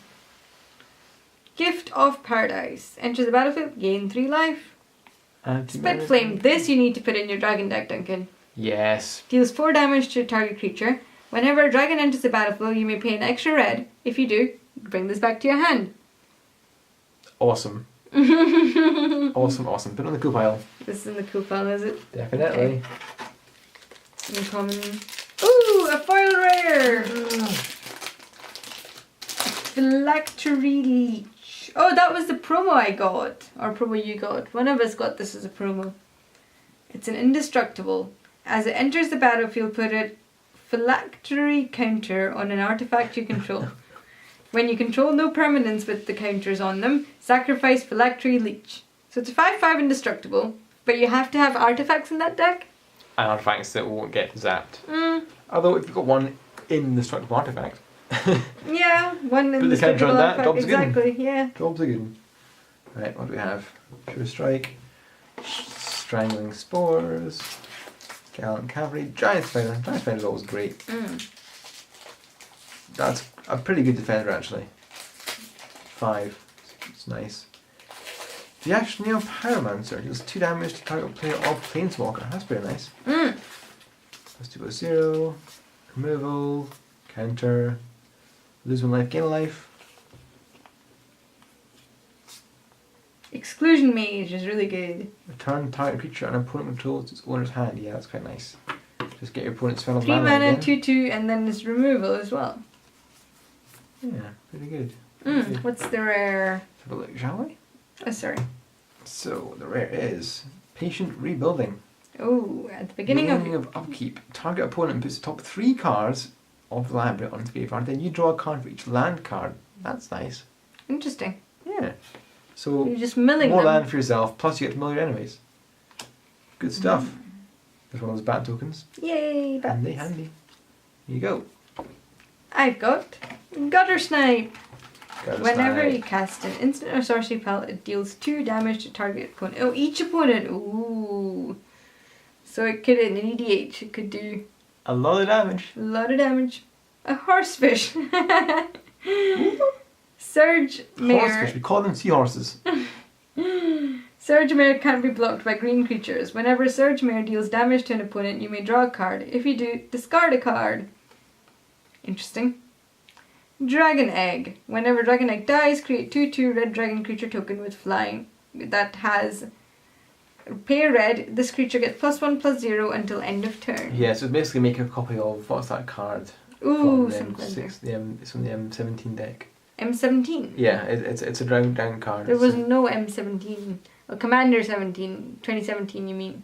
Gift of Paradise. Enters the battlefield, gain 3 life. Spit Flame. This you need to put in your dragon deck, Duncan. Yes. Deals 4 damage to a target creature. Whenever a dragon enters the battlefield, you may pay an extra red. If you do, bring this back to your hand. Awesome. Awesome. Put it on the coup pile. This is in the cool pile, is it? Definitely. Uncommon. Ooh, a foil rare! Phylactery Leech. Oh, that was the promo I got. Or promo you got. One of us got this as a promo. It's an indestructible. As it enters the battlefield, put a phylactery counter on an artifact you control. When you control no permanents with the counters on them, sacrifice Phylactery Leech. So it's a 5/5 indestructible, but you have to have artifacts in that deck. And artifacts that won't get zapped. Mm, Although if you've got one indestructible artifact, yeah, one Put the counter on indestructible that, artifact. job's a good one. Exactly, yeah. jobs are good. Right, what do we have? Sure Strike, Strangling Spores, Gallant Cavalry, Giant Spider. Giant Spider is always great. Mm. That's a pretty good defender actually. 5. It's nice. The Ashneo Pyromancer deals 2 damage to target player of Planeswalker. That's pretty nice. Mm. Plus 2 0. Removal. Counter. Lose 1 life, gain a life. Exclusion Mage is really good. Return target creature and opponent controls its owner's hand. Yeah, that's quite nice. Just get your opponent's spell of 3 mana mana, again. 2/2, and then it's removal as well. Yeah, pretty good. Mm. What's the rare? Let's have a look, shall we? Oh, sorry. So, the rare is Patient Rebuilding. Oh, at the beginning of upkeep, target opponent puts the top 3 cards of the library onto the graveyard, then you draw a card for each land card. That's nice. Interesting. Yeah. So, You're just milling more them. land for yourself, plus you get to mill your enemies. Good stuff. There's one of those bat tokens. Yay, bats. Handy, handy. Here you go. I've got Gutter Snipe. Gutter Whenever Snipe. you cast an instant or sorcery spell, it deals 2 damage to target opponent. Oh, each opponent. Ooh. So it could, in an EDH, it could do A lot of damage. a lot of damage. A horsefish. Surge Mare. Horsefish, we call them seahorses. Surge Mare can't be blocked by green creatures. Whenever Surge Mare deals damage to an opponent, you may draw a card. If you do, discard a card. Interesting. Dragon Egg. Whenever Dragon Egg dies, create 2/2 red dragon creature token with flying. That has pay a red. This creature gets +1/+0 until end of turn. Yeah, so basically make a copy of, what's that card? Ooh, From the some M6, it's from the M17 deck. M17. Yeah, it's a down card. There It's was a- no M17. Oh, Commander 17. 2017, you mean?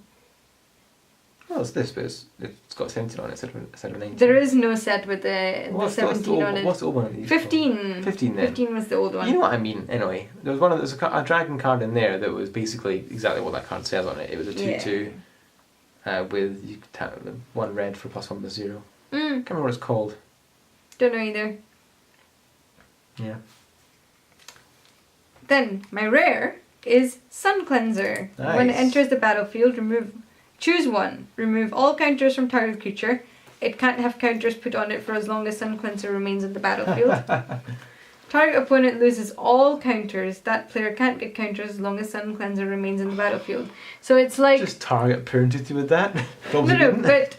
Well, it's this, but it's got 17 on it instead of 19. There is no set with the What's 17 on it. What's the old one? of these 15. called? 15 then. 15 was the old one. You know what I mean, anyway. There's a dragon card in there that was basically exactly what that card says on it. It was a 2/2 with you could tap 1 red for +1/+0. Mm, Can't remember what it's called. don't know either. Yeah. Then, my rare is Sun Cleanser. When it Nice. enters the battlefield, choose one. Remove all counters from target creature. It can't have counters put on it for as long as Sun Cleanser remains on the battlefield. Target opponent loses all counters. That player can't get counters as long as Sun Cleanser remains in the battlefield. So it's like... Just target Parentity with that. No, but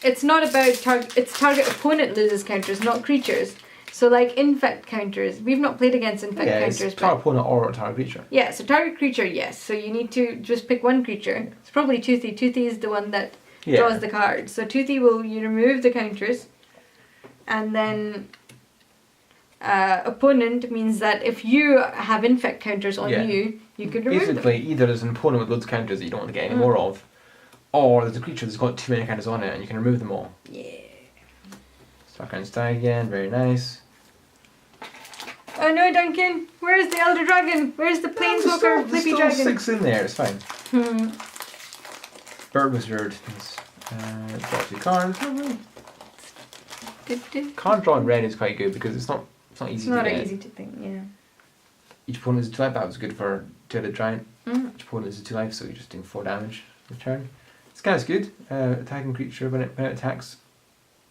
it's not about target. It's target opponent loses counters, not creatures. So like infect counters, we've not played against infect Yeah, counters. it's But target opponent or target creature. yeah, so target creature, yes. So you need to just pick one creature. It's probably Toothy. Toothy is the one that Yeah. draws the card. So Toothy you remove the counters, and then opponent means that if you have infect counters on Yeah. you could remove them. Basically, either there's an opponent with loads of counters that you don't want to get any more of, or there's a creature that's got too many counters on it and you can remove them all. Yeah. Starkine Stag again, very nice. Oh no, Duncan! Where's the Elder Dragon? Where's the There's Planeswalker still Flippy Dragon? 6 in there, it's fine. Hmm. Bird Wizard. Draw 2 cards. Card draw in red is quite good because it's not It's easy not to get. easy to think, yeah. Each opponent is 2 life, that was good for 2-headed giant. Mm. Each opponent is 2 life, so you're just doing 4 damage per turn. This guy's good. Attacking creature when it attacks.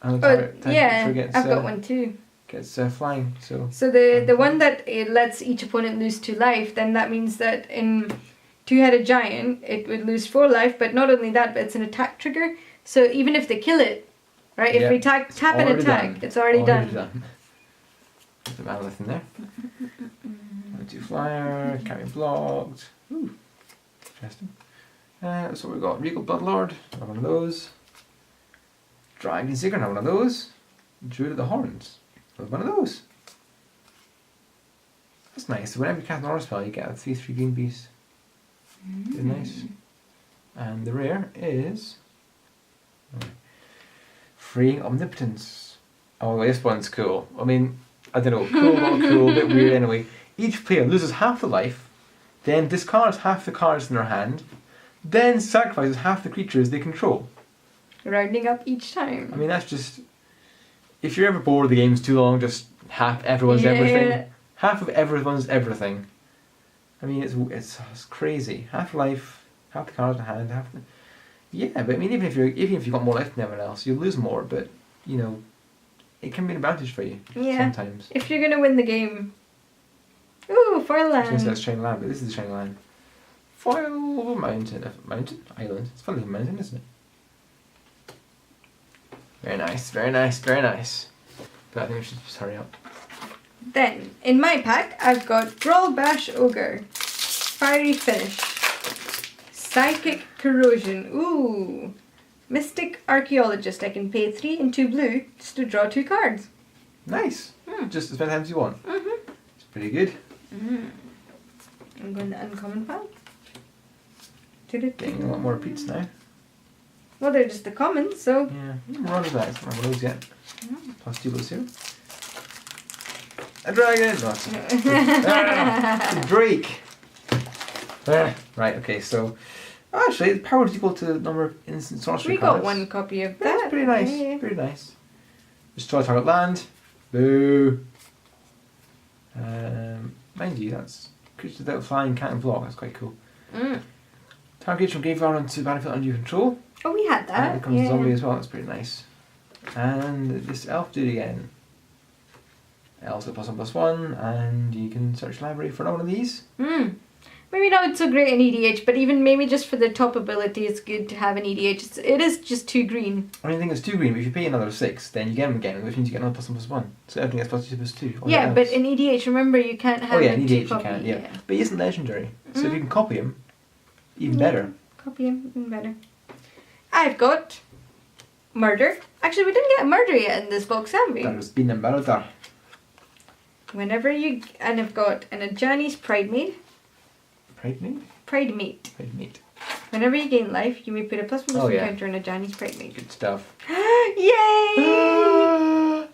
And the Oh, target attacking yeah, creature gets, I've got one too. Gets flying, so. So the one that it lets each opponent lose 2 life, then that means that in 2-headed giant, it would lose 4 life, but not only that, but it's an attack trigger. So even if they kill it, right, if Yeah, we tap an already attack, done. it's already done. Put the Malith in there. 2 flyer, can't be blocked. Ooh, interesting. So we've got Regal Bloodlord, another one of those. Dragon Seeker, another one of those. Druid of the Horns, another one of those. That's nice. So whenever you cast an aura spell, you get a 3/3 green beast. Very nice. And the rare is Free Omnipotence. Oh, this one's cool. I mean, I don't know, cool, not cool, a bit weird anyway. Each player loses half the life, then discards half the cards in their hand, then sacrifices half the creatures they control. Rounding up each time. I mean, that's just... If you're ever bored, the game's too long, just half everyone's everything. Half of everyone's everything. I mean, it's crazy. Half life, half the cards in hand, half the... Yeah, but I mean, even if you've got more life than everyone else, you lose more, but, you know, it can be an advantage for you sometimes. If you're gonna win the game. Ooh, foil I was going to say land. that's shiny land, but this is the shiny land. Foil mountain. Mountain? Island. It's funny, mountain, isn't it? Very nice, very nice, very nice. But I think we should just hurry up. Then, in my pack, I've got Brawl Bash Ogre, Fiery Finish, Psychic Corrosion, ooh, Mystic Archaeologist. I can pay 3 and 2 blue just to draw 2 cards. Nice. Just as many times as you want. Mm-hmm. It's pretty good. I'm going to uncommon pile. Getting a lot more repeats now. Well, they're just the commons, so... Yeah, we're on to that. It's not one of those yet. Plus 2 blues here. A dragon! No, it's a Drake! Right, okay, so... Actually, the power is equal to the number of instant sorcery We cards. got 1 copy of that. That's pretty nice, Yeah. pretty nice. Destroy target land. Boo! Mind you, that's creatures without flying can't block. That's quite cool. Target creature from graveyard onto battlefield under your control. Oh, we had And that. it becomes a zombie as well. That's pretty nice. And this elf did it again. Elves at +1/+1, and you can search library for one of these. Maybe not so great in EDH, but even maybe just for the top ability, it's good to have an EDH. It is just 2 green. I think it's 2 green, but if you pay another 6, then you get them again, which means you get another +1/+1. So everything gets +2/+2. all Yeah, your but elves. in EDH, remember you can't have Oh yeah, it in to EDH you copy. can, yeah. But he isn't legendary, so if you can copy him, even better. Copy him, even better. I've got Murder. Actually, we didn't get Murder yet in this box, have we? That was been a murder. Whenever you... And I've got an Ajani's Pride Maid. Pride mate? Pride Mate. Pride mate. Whenever you gain life, you may put a +1/+1 Oh, yeah. counter on Ajani's Pride Mate. Good stuff. Yay!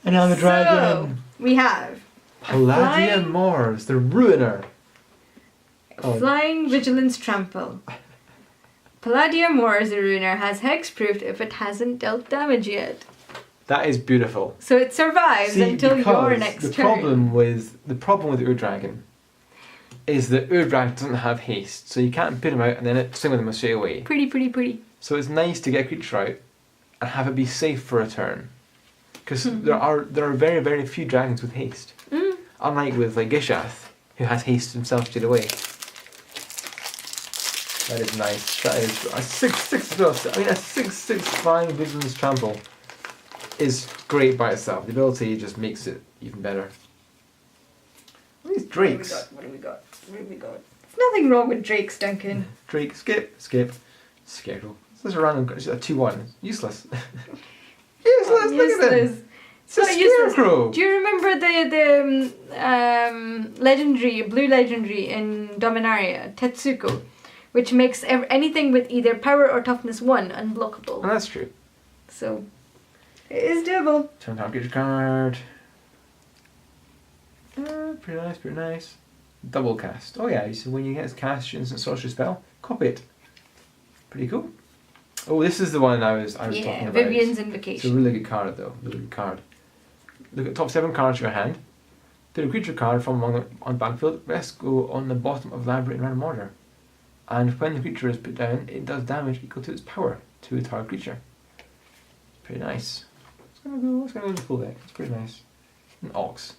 And now the dragon! So, we have Palladia flying- Mors, the Ruiner. Oh. Flying Vigilance Trample. Palladia Mors, the Ruiner, has hexproof if it hasn't dealt damage yet. That is beautiful. So it survives until your because next the turn. problem with Ur-Dragon is that Ur-Dragon doesn't have haste, so you can't put him out and then swing with him straight away. Pretty. So it's nice to get a creature out and have it be safe for a turn, because there are very, very few dragons with haste. Unlike with like Gishath, who has haste himself straight away. That is nice. That is a 6/6 plus. I mean, a 6/6 flying vigilance trample is great by itself. The ability just makes it even better. What are these drakes? What do we got? There's nothing wrong with drakes, Duncan. Drake, skip. Scarecrow. This is a random. It's a 2/1. Useless. Useless. Look at them. It's a not useless. scarecrow. Do you remember the legendary, blue legendary in Dominaria, Tetsuko, which makes anything with either power or toughness 1 unblockable? And that's true. So, it is doable. Turn down creature card. Pretty nice. Double cast. Oh yeah, so when you get cast your instant sorcery spell, copy it. Pretty cool. Oh, this is the one I was talking about. Vivian's It's a Invocation. really good card though. Really good card. Look at the top 7 cards of your hand. Put a creature card from on battlefield. Rest go on the bottom of library in random order. And when the creature is put down, it does damage equal to its power to a target creature. Pretty nice. It's gonna go with the full deck. It's pretty nice. An Ox.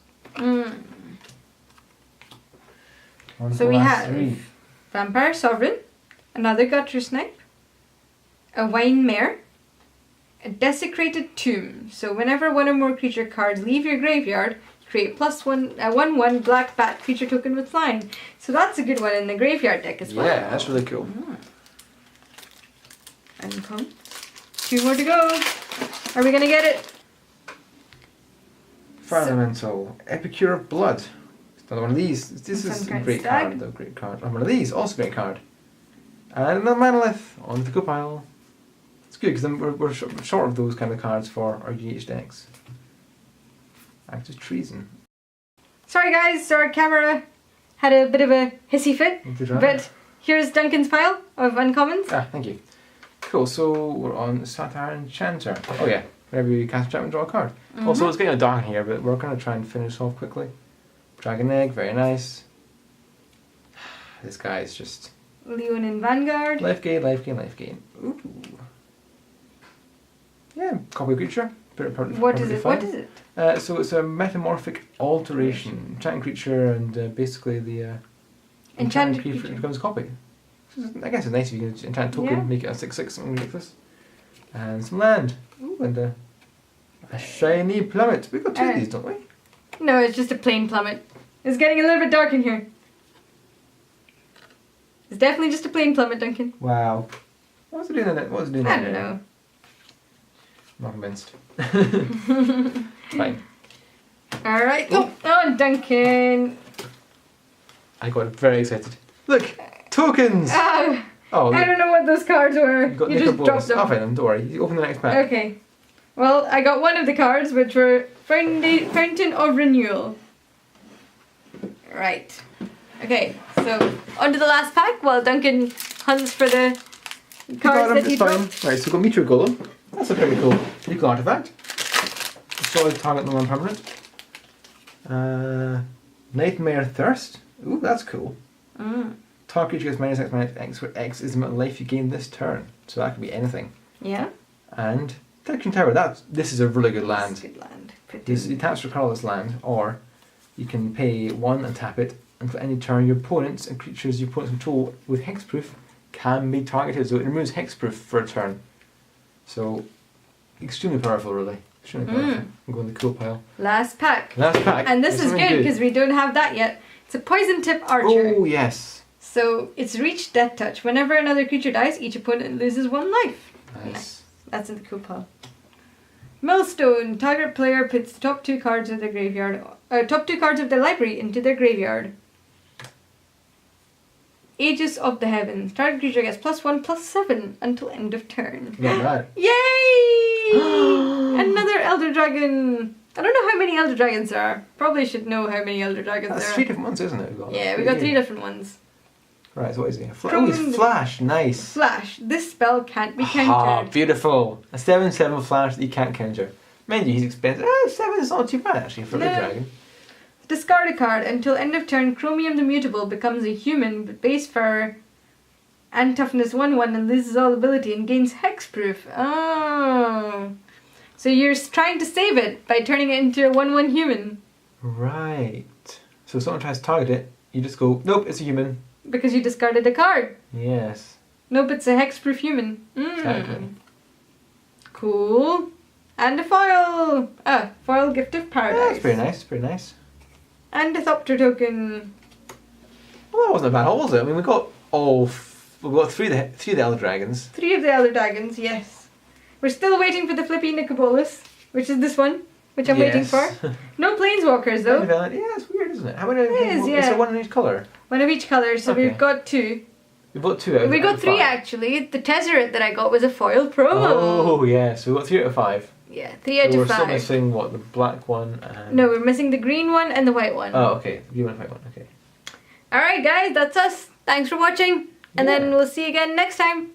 So we have Vampire Sovereign, another Gutter Snipe, a Wine Mare, a Desecrated Tomb. So whenever one or more creature cards leave your graveyard, create a 1/1 black bat creature token with flying. So that's a good one in the graveyard deck as well. Yeah, that's really cool. And come. 2 more to go. Are we gonna get it? Fire Elemental, Epicure of Blood. It's another one of these. This is a Sunken great Stag. card, though. Great card. And one of these, also great card. And another Manolith on the go pile. It's good because then we're short of those kind of cards for our GH decks. Act of Treason. Sorry guys, so our camera had a bit of a hissy fit, but here's Duncan's pile of uncommons. Ah, thank you. Cool, so we're on Satire Enchanter. Oh yeah, whenever you cast enchantment, draw a card. Also, it's getting dark in here, but we're going to try and finish off quickly. Dragon Egg, very nice. This guy is just... Leonin Vanguard. Life gain, life gain, life gain. Ooh. Yeah, copy of creature. What is it? Fine. What is it? So it's a metamorphic alteration. Enchanting creature and basically the enchanted creature becomes a copy. So I guess it's nice if you can enchant a token, make it a 6/6, something ridiculous. And some land. Ooh, and a shiny plummet. We've got two of these, don't we? No, it's just a plain plummet. It's getting a little bit dark in here. It's definitely just a plain plummet, Duncan. Wow. What's it doing in it? What's it doing in I don't know. Not convinced. Fine. Alright. Oh, Duncan. I got very excited. Look! Tokens! Oh, Oh, I don't know what those cards were. you got You just dropped them. Oh, fine, don't worry. You open the next pack. Okay. Well, I got one of the cards, which were Fountain of Renewal. Right. Okay, so on to the last pack while Duncan hunts for the cards that he it's fine. dropped. Right, so we've got Meteor Golem. That's a pretty cool legal artifact. Solid target, non-permanent. Nightmare Thirst. Ooh, that's cool. Target creature gets -X, where X is the amount of life you gain this turn. So that could be anything. Yeah. And Protection Tower. This is a really good land. Good land. You tap to colourless land, or you can pay 1 and tap it, and for any turn your opponents and creatures your opponents control with hexproof can be targeted. So it removes hexproof for a turn. So extremely powerful, really. Extremely powerful. I'm going to the cool pile. Last pack. Last pack. And this is good because we don't have that yet. It's a Poison Tip Archer. Oh yes. So it's Reach Death Touch. Whenever another creature dies, each opponent loses 1 life. Nice. That's in the cool pile. Millstone. Target player puts the top 2 cards of their graveyard, top 2 cards of their library into their graveyard. Aegis of the Heavens. Target creature gets +1/+7 until end of turn. Not bad. Yay! Another Elder Dragon. I don't know how many Elder Dragons there are. Probably should know how many Elder Dragons That's there are. 3 different ones, isn't it? Yeah, we got 3 different ones. Right, so what is he? Oh, he's Flash. Nice. Flash. This spell can't be Ah, countered. beautiful. A 7/7 Flash that you can't counter. Mind you, he's expensive. 7 is not too bad actually for a good dragon. Discard a card. Until end of turn, Chromium the Mutable becomes a human with base fur and toughness 1/1 and loses all ability and gains hexproof. Oh. So you're trying to save it by turning it into a 1/1 human. Right. So if someone tries to target it, you just go, nope, it's a human. Because you discarded a card. Yes. Nope, it's a hexproof human. Exactly. Cool. And a foil. Foil Gift of Paradise. Yeah, that's pretty nice, pretty nice. And a Thopter token. Well, that wasn't a bad haul, was it? I mean, we got three of the Elder Dragons. 3 of the Elder Dragons, yes. We're still waiting for the Flippy Nicobolus, which is this one, which I'm waiting for. No Planeswalkers though. Yeah, it's weird, isn't it? How many? It is, yeah. Is there one in each colour? One of each colour, so Okay. we've got 2. We've got 2 out of We got 3 5. actually. The Tezzeret that I got was a foil promo. Oh, yeah, so we've got 3 out of 5. Yeah, 3 out So we're of still 5. missing, what, the black one and... No, we're missing the green one and the white one. Oh, okay. The green one and white one, okay. Alright guys, that's us. Thanks for watching. And then we'll see you again next time.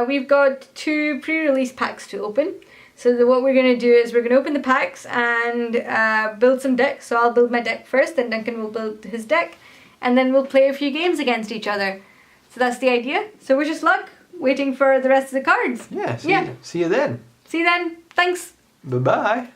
We've got 2 pre-release packs to open. So what we're going to do is we're going to open the packs and build some decks. So I'll build my deck first, then Duncan will build his deck. And then we'll play a few games against each other. So that's the idea. So wish us luck, waiting for the rest of the cards. Yeah, see you then. See you then. Thanks. Bye-bye.